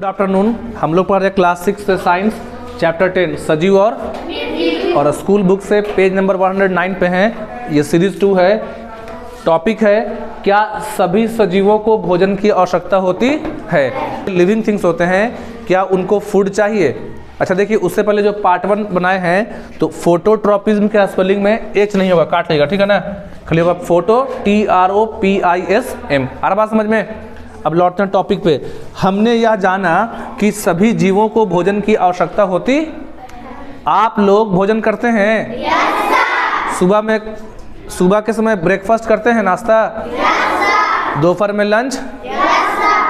Good afternoon. हम लोग पढ़ रहे हैं क्लास 6 से साइंस चैप्टर 10 सजीव और स्कूल बुक से पेज नंबर 109 पे हैं। ये सीरीज 2 है। टॉपिक है क्या सभी सजीवों को भोजन की आवश्यकता होती है। लिविंग थिंग्स होते हैं, क्या उनको फूड चाहिए। अच्छा देखिए, उससे पहले जो पार्ट 1 बनाए हैं तो फोटोट्रॉपिज्म के स्पेलिंग में एच नहीं होगा, काट लेगा, ठीक है ना। खाली होगा फोटो TROPISM। आ रहा बात समझ में। अब लौटते हैं टॉपिक पे। हमने यह जाना कि सभी जीवों को भोजन की आवश्यकता होती। आप लोग भोजन करते हैं? सुबह के समय ब्रेकफास्ट करते हैं, नाश्ता? दोपहर में लंच?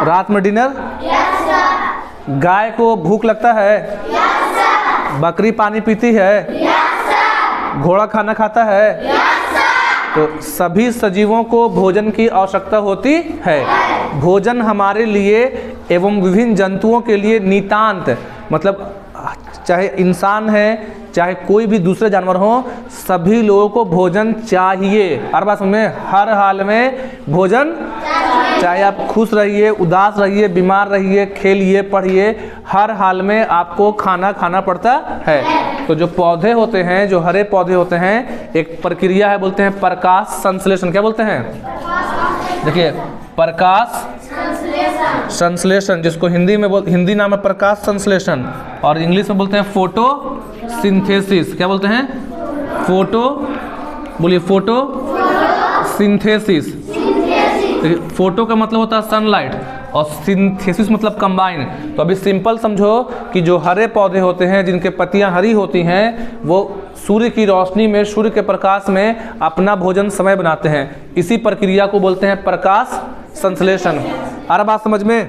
रात में डिनर? गाय को भूख लगता है? बकरी पानी पीती है? घोड़ा खाना खाता है? तो सभी सजीवों को भोजन की आवश्यकता होती है। भोजन हमारे लिए एवं विभिन्न जंतुओं के लिए नितांत, मतलब चाहे इंसान है चाहे कोई भी दूसरे जानवर हो, सभी लोगों को भोजन चाहिए। हर बात में, हर हाल में भोजन, चाहे आप खुश रहिए, उदास रहिए, बीमार रहिए, खेलिए, पढ़िए, हर हाल में आपको खाना पड़ता है। तो जो पौधे होते हैं, जो हरे पौधे होते हैं, एक प्रक्रिया है, बोलते हैं प्रकाश संश्लेषण। क्या बोलते हैं? देखिए, प्रकाश संश्लेषण, जिसको हिंदी नाम है प्रकाश संश्लेषण और इंग्लिश में बोलते हैं फोटोसिंथेसिस। क्या बोलते हैं? बोलिए फोटोसिंथेसिस। फोटो का मतलब होता है सनलाइट और सिंथेसिस मतलब कंबाइन। तो अभी सिंपल समझो कि जो हरे पौधे होते हैं, जिनके पत्तियां हरी होती हैं, वो सूर्य की रोशनी में, सूर्य के प्रकाश में अपना भोजन समय बनाते हैं। इसी प्रक्रिया को बोलते हैं प्रकाश संश्लेषण। आ रहा बात समझ में।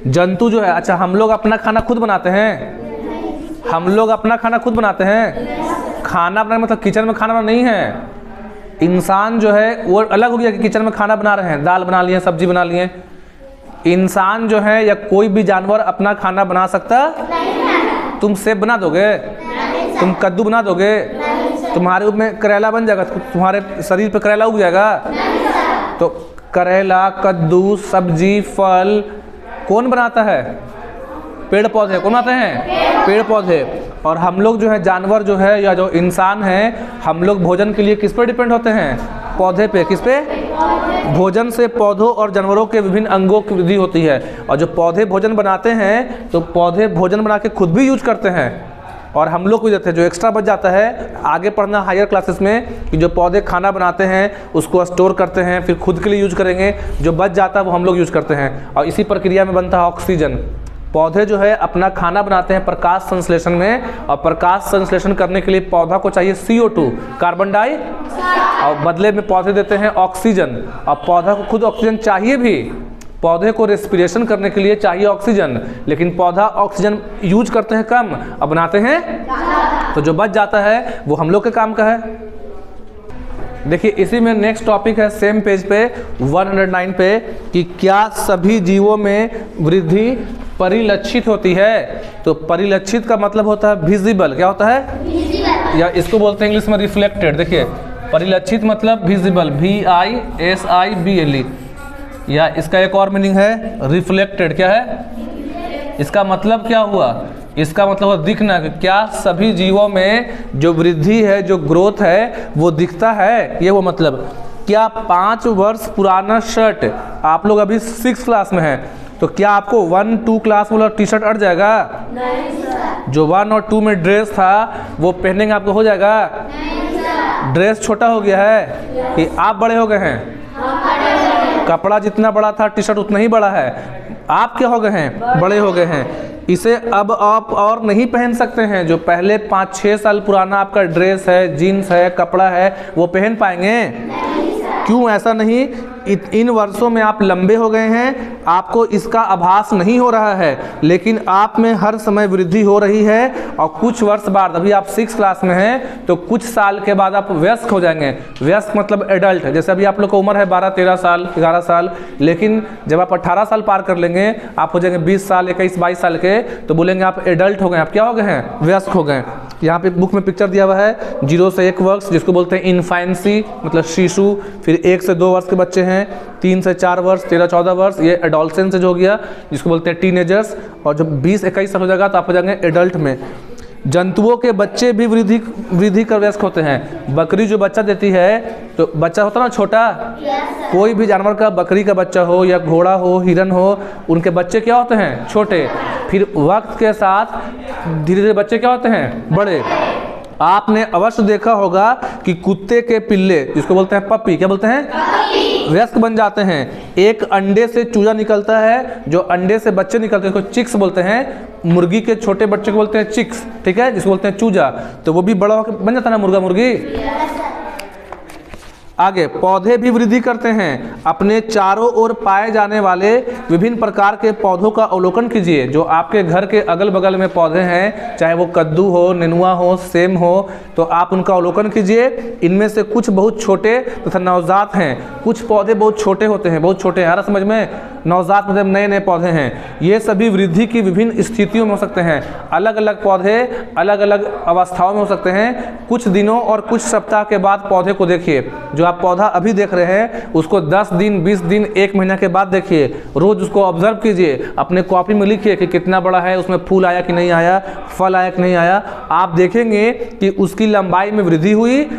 जंतु जो है, अच्छा हम लोग अपना खाना खुद बनाते हैं? खाना बनाना मतलब किचन में खाना बनाना नहीं है। इंसान जो है वो अलग हो गया कि किचन में खाना बना रहे हैं, दाल बना लिए, सब्जी बना लिए। इंसान जो है या कोई भी जानवर अपना खाना बना सकता नहीं है। तुम सेब बना दोगे? तुम कद्दू बना दोगे? तुम्हारे में करेला बन जाएगा? तुम्हारे शरीर पे करेला उग जाएगा? तो करेला, कद्दू, सब्जी, फल कौन बनाता है? पेड़ पौधे। कौन बनाते हैं? पेड़ पौधे। और हम लोग जो है, जानवर जो है या जो इंसान है, हम लोग भोजन के लिए किस पे डिपेंड होते हैं? पौधे पे। किस पे? भोजन से पौधों और जानवरों के विभिन्न अंगों की वृद्धि होती है। और जो पौधे भोजन बनाते हैं तो पौधे भोजन बना के खुद भी यूज करते हैं और हम लोग को देते हैं। जो एक्स्ट्रा बच जाता है, आगे पढ़ना हायर क्लासेस में, कि जो पौधे खाना बनाते हैं उसको स्टोर करते हैं, फिर खुद के लिए यूज करेंगे। जो बच जाता है वो हम लोग यूज करते हैं और इसी प्रक्रिया में बनता है ऑक्सीजन। पौधे जो है अपना खाना बनाते हैं प्रकाश संश्लेषण में, और प्रकाश संश्लेषण करने के लिए पौधा को चाहिए CO2, कार्बन डाइऑक्साइड, और बदले में पौधे देते हैं ऑक्सीजन। और पौधा को खुद ऑक्सीजन चाहिए भी। पौधे को रेस्पिरेशन करने के लिए चाहिए ऑक्सीजन, लेकिन पौधा ऑक्सीजन यूज करते हैं कम और बनाते हैं, तो जो बच जाता है वो हम लोग के काम का है। देखिए, इसी में नेक्स्ट टॉपिक है सेम पेज पे 109 पे, कि क्या सभी जीवों में वृद्धि परिलक्षित होती है। तो परिलक्षित का मतलब होता है विजिबल। क्या होता है? विजिबल। या इसको बोलते हैं इंग्लिश में रिफ्लेक्टेड। देखिए, परिलक्षित मतलब विजिबल, VISIBLE। या इसका एक और मीनिंग है रिफ्लेक्टेड। क्या है इसका मतलब? क्या हुआ? इसका मतलब दिखना। क्या सभी जीवों में जो वृद्धि है, जो ग्रोथ है, वो दिखता है, ये वो मतलब। क्या 5 वर्ष पुराना शर्ट, आप लोग अभी 6 क्लास में हैं, तो क्या आपको 1, 2 क्लास वाला टी शर्ट अट जाएगा? नहीं सर। जो 1 और 2 में ड्रेस था वो पहनेंगे आपको हो जाएगा? नहीं सर। ड्रेस छोटा हो गया है कि आप बड़े हो गए हैं? कपड़ा जितना बड़ा था टी शर्ट उतना ही बड़ा है। आप क्या हो गए हैं? बड़े हो गए हैं। इसे अब आप और नहीं पहन सकते हैं। जो पहले 5-6 साल पुराना आपका ड्रेस है, जीन्स है, कपड़ा है, वो पहन पाएंगे? क्यों ऐसा नहीं? इन वर्षों में आप लंबे हो गए हैं, आपको इसका आभास नहीं हो रहा है, लेकिन आप में हर समय वृद्धि हो रही है। और कुछ वर्ष बाद, अभी आप 6 क्लास में हैं, तो कुछ साल के बाद आप वयस्क हो जाएंगे। वयस्क मतलब एडल्ट। जैसे अभी आप लोग का उम्र है 12-13 साल, 11 साल, लेकिन जब आप 18 साल पार कर लेंगे, आप हो जाएंगे 20 साल, 21-22 साल के, तो बोलेंगे आप एडल्ट हो गए, आप क्या हो गए हैं? वयस्क हो गए। यहाँ पे बुक में पिक्चर दिया हुआ है 0 से 1 वर्ष जिसको बोलते हैं इन्फेंसी मतलब शिशु, फिर 1 से 2 वर्ष के बच्चे हैं, 3 से 4 वर्ष, 13-14 वर्ष ये एडोलसेंस हो गया जिसको बोलते हैं टीनेजर्स, और जब 20-21 साल हो जाएगा तो आप हो जाएंगे एडल्ट में। जंतुओं के बच्चे भी वृद्धि कर वयस्क होते हैं। बकरी जो बच्चा देती है तो बच्चा होता है ना छोटा, कोई भी जानवर का, बकरी का बच्चा हो या घोड़ा हो, हिरन हो, उनके बच्चे क्या होते हैं छोटे, फिर वक्त के साथ धीरे धीरे बच्चे क्या होते हैं बड़े। आपने अवश्य देखा होगा कि कुत्ते के पिल्ले जिसको बोलते हैं पपी, क्या बोलते हैं, वयस्क बन जाते हैं। एक अंडे से चूजा निकलता है, जो अंडे से बच्चे निकलते हैं उसको चिक्स बोलते हैं। मुर्गी के छोटे बच्चे को बोलते हैं चिक्स, ठीक है, जिसको बोलते हैं चूजा, तो वो भी बड़ा होकर बन जाता है ना मुर्गा मुर्गी। आगे, पौधे भी वृद्धि करते हैं। अपने चारों ओर पाए जाने वाले विभिन्न प्रकार के पौधों का अवलोकन कीजिए। जो आपके घर के अगल बगल में पौधे हैं, चाहे वो कद्दू हो, नेनुआ हो, सेम हो, तो आप उनका अवलोकन कीजिए। इनमें से कुछ बहुत छोटे तथा नवजात हैं। कुछ पौधे बहुत छोटे होते हैं, बहुत छोटे हैं, आ रहा समझ में, नवजात मतलब नए नए पौधे हैं। ये सभी वृद्धि की विभिन्न स्थितियों में हो सकते हैं। अलग अलग पौधे अलग अलग अवस्थाओं में हो सकते हैं। कुछ दिनों और कुछ सप्ताह के बाद पौधे को देखिए। जो आप पौधा अभी देख रहे हैं उसको 10 दिन, 20 दिन, 1 महीना के बाद देखिए। रोज उसको ऑब्जर्व कीजिए, अपने कॉपी में लिखिए कि कितना बड़ा है, उसमें फूल आया कि नहीं आया, फल आया कि नहीं आया। आप देखेंगे कि उसकी लंबाई में वृद्धि हुई।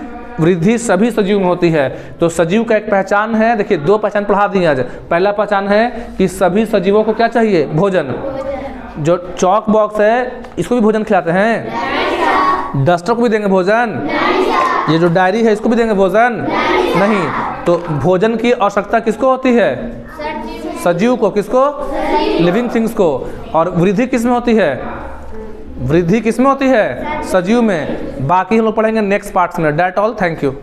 वृद्धि सभी सजीव में होती है। तो सजीव का एक पहचान है, देखिए 2 पहचान पढ़ा दी आज। पहला पहचान है कि सभी सजीवों को क्या चाहिए, भोजन। जो चॉक बॉक्स है इसको भी भोजन खिलाते हैं, डस्टर को भी देंगे भोजन, ये जो डायरी है इसको भी देंगे भोजन, नहीं। तो भोजन की आवश्यकता किसको होती है, सजीव को, किसको, लिविंग थिंग्स को। और वृद्धि किस में होती है, वृद्धि किस में होती है, सजीव में। बाकी हम लोग पढ़ेंगे नेक्स्ट पार्ट्स में। That all, thank you.